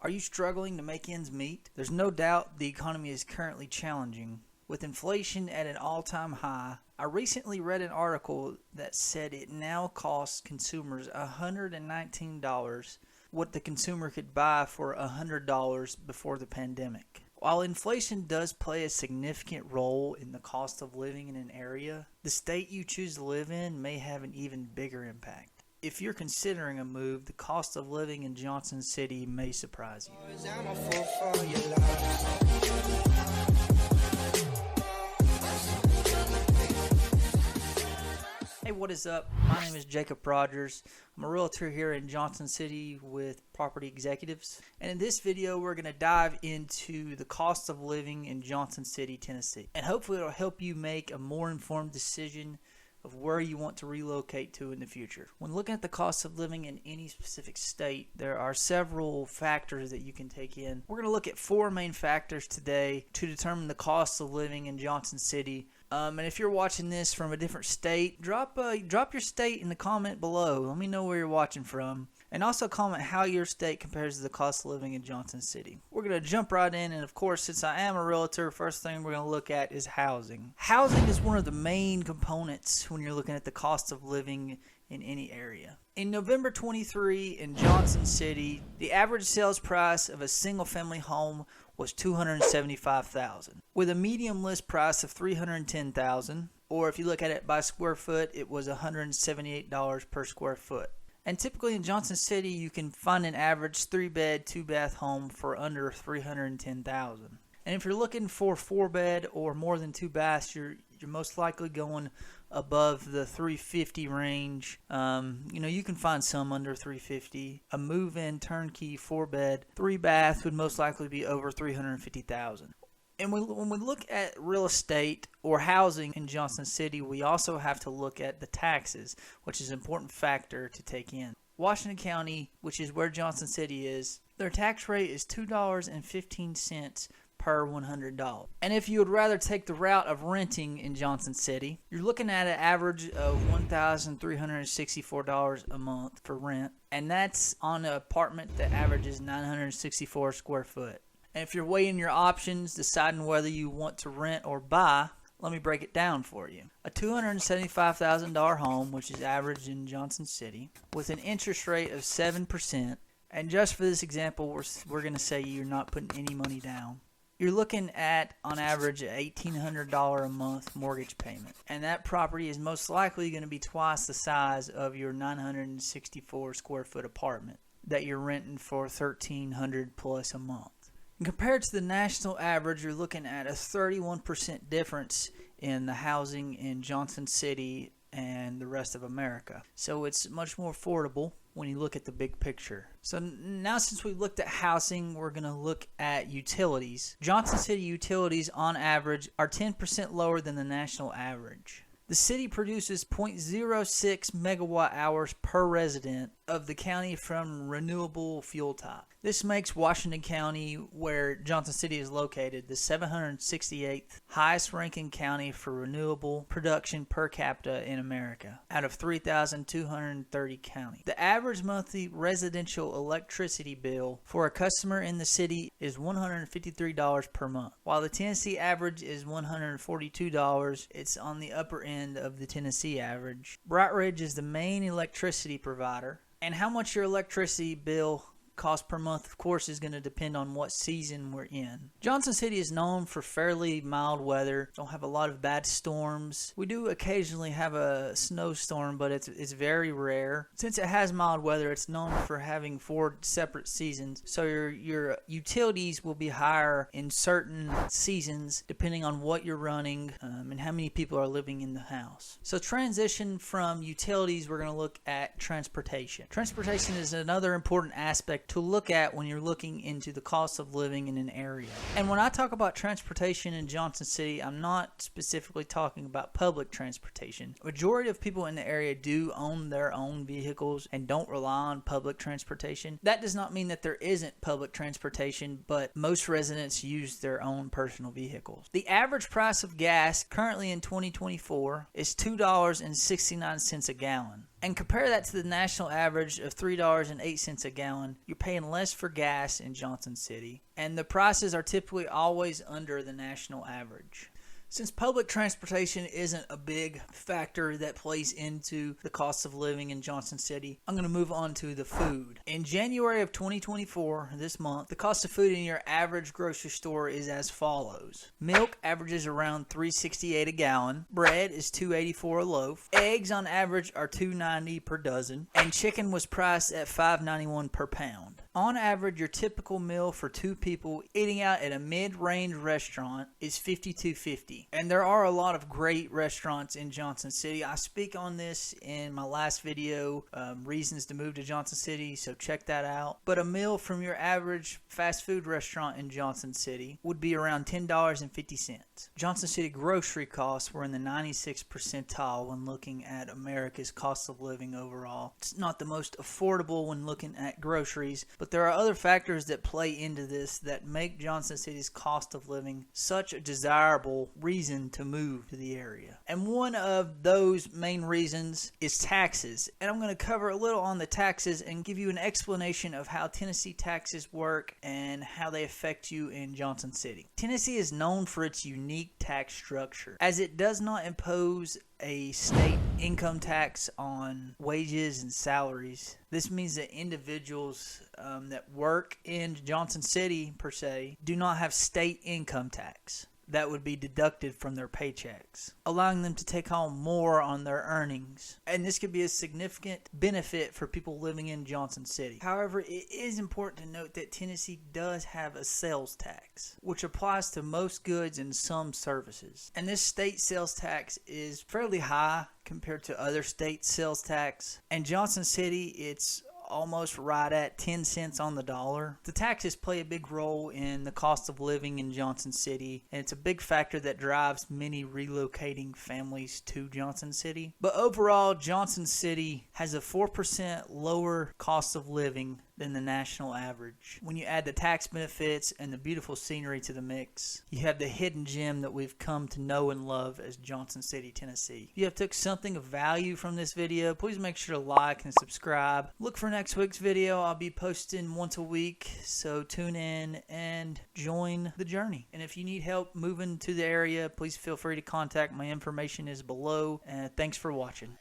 Are you struggling to make ends meet? There's no doubt the economy is currently challenging. With inflation at an all-time high, I recently read an article that said it now costs consumers $119 what the consumer could buy for $100 before the pandemic. While inflation does play a significant role in the cost of living in an area, the state you choose to live in may have an even bigger impact. If you're considering a move, the cost of living in Johnson City may surprise you. Hey, what is up? My name is Jacob Rogers. I'm a realtor here in Johnson City with Property Executives. And in this video, we're going to dive into the cost of living in Johnson City, Tennessee. And hopefully it'll help you make a more informed decision of where you want to relocate to in the future. When looking at the cost of living in any specific state, there are several factors that you can take in. We're going to look at four main factors today to determine the cost of living in Johnson City. And if you're watching this from a different state, drop your state in the comment below. Let me know where you're watching from. And also comment how your state compares to the cost of living in Johnson City. We're going to jump right in, and of course, since I am a realtor, first thing we're going to look at is housing. Housing is one of the main components when you're looking at the cost of living in any area. In November 23 in Johnson City, the average sales price of a single-family home was $275,000, with a medium list price of $310,000, or if you look at it by square foot, it was $178 per square foot. And typically in Johnson City, you can find an average 3-bed, 2-bath home for under $310,000. And if you're looking for 4-bed or more than 2 baths, you're most likely going above the $350 range. You can find some under $350. A move-in turnkey 4-bed, 3-bath would most likely be over $350,000. And when we look at real estate or housing in Johnson City, we also have to look at the taxes, which is an important factor to take in. Washington County, which is where Johnson City is, their tax rate is $2.15 per $100. And if you would rather take the route of renting in Johnson City, you're looking at an average of $1,364 a month for rent, and that's on an apartment that averages 964 square foot. And if you're weighing your options, deciding whether you want to rent or buy, let me break it down for you. A $275,000 home, which is average in Johnson City, with an interest rate of 7%, and just for this example, we're going to say you're not putting any money down. You're looking at, on average, an $1,800 a month mortgage payment. And that property is most likely going to be twice the size of your 964 square foot apartment that you're renting for $1,300 plus a month. And compared to the national average, you're looking at a 31% difference in the housing in Johnson City and the rest of America. So it's much more affordable when you look at the big picture. So now, since we've looked at housing, we're going to look at utilities. Johnson City utilities on average are 10% lower than the national average. The city produces 0.06 megawatt hours per resident of the county from renewable fuel type. This makes Washington County, where Johnson City is located, the 768th highest ranking county for renewable production per capita in America, out of 3,230 counties. The average monthly residential electricity bill for a customer in the city is $153 per month. While the Tennessee average is $142, it's on the upper end of the Tennessee average. Bright Ridge is the main electricity provider, and how much your electricity bill cost per month, of course, is going to depend on what season we're in. Johnson City is known for fairly mild weather. Don't have a lot of bad storms. We do occasionally have a snowstorm, but it's very rare. Since it has mild weather, it's known for having 4 separate seasons. So your utilities will be higher in certain seasons depending on what you're running and how many people are living in the house. So transition from utilities, we're going to look at transportation. Transportation is another important aspect to look at when you're looking into the cost of living in an area. And when I talk about transportation in Johnson City, I'm not specifically talking about public transportation. A majority of people in the area do own their own vehicles and don't rely on public transportation. That does not mean that there isn't public transportation, but most residents use their own personal vehicles. The average price of gas currently in 2024 is $2.69 a gallon. And compare that to the national average of $3.08 a gallon. You're paying less for gas in Johnson City, and the prices are typically always under the national average. Since public transportation isn't a big factor that plays into the cost of living in Johnson City, I'm going to move on to the food. In January of 2024, this month, the cost of food in your average grocery store is as follows. Milk averages around $3.68 a gallon. Bread is $2.84 a loaf. Eggs on average are $2.90 per dozen. And chicken was priced at $5.91 per pound. On average, your typical meal for two people eating out at a mid-range restaurant is $52.50. And there are a lot of great restaurants in Johnson City. I speak on this in my last video, Reasons to Move to Johnson City, so check that out. But a meal from your average fast food restaurant in Johnson City would be around $10.50. Johnson City grocery costs were in the 96th percentile when looking at America's cost of living overall. It's not the most affordable when looking at groceries, but there are other factors that play into this that make Johnson City's cost of living such a desirable reason to move to the area. And one of those main reasons is taxes. And I'm going to cover a little on the taxes and give you an explanation of how Tennessee taxes work and how they affect you in Johnson City. Tennessee is known for its unique tax structure, as it does not impose a state income tax on wages and salaries. This means that individuals that work in Johnson City, per se, do not have state income tax that would be deducted from their paychecks, allowing them to take home more on their earnings. And this could be a significant benefit for people living in Johnson City. However, it is important to note that Tennessee does have a sales tax, which applies to most goods and some services. And this state sales tax is fairly high compared to other state sales tax. And Johnson City, it's almost right at 10 cents on the dollar. The taxes play a big role in the cost of living in Johnson City, and it's a big factor that drives many relocating families to Johnson City. But overall, Johnson City has a 4% lower cost of living than the national average. When you add the tax benefits and the beautiful scenery to the mix, you have the hidden gem that we've come to know and love as Johnson City, Tennessee. If you have took something of value from this video, please make sure to like and subscribe. Look for next week's video. I'll be posting once a week, so tune in and join the journey. And if you need help moving to the area, please feel free to contact. My information is below, and thanks for watching.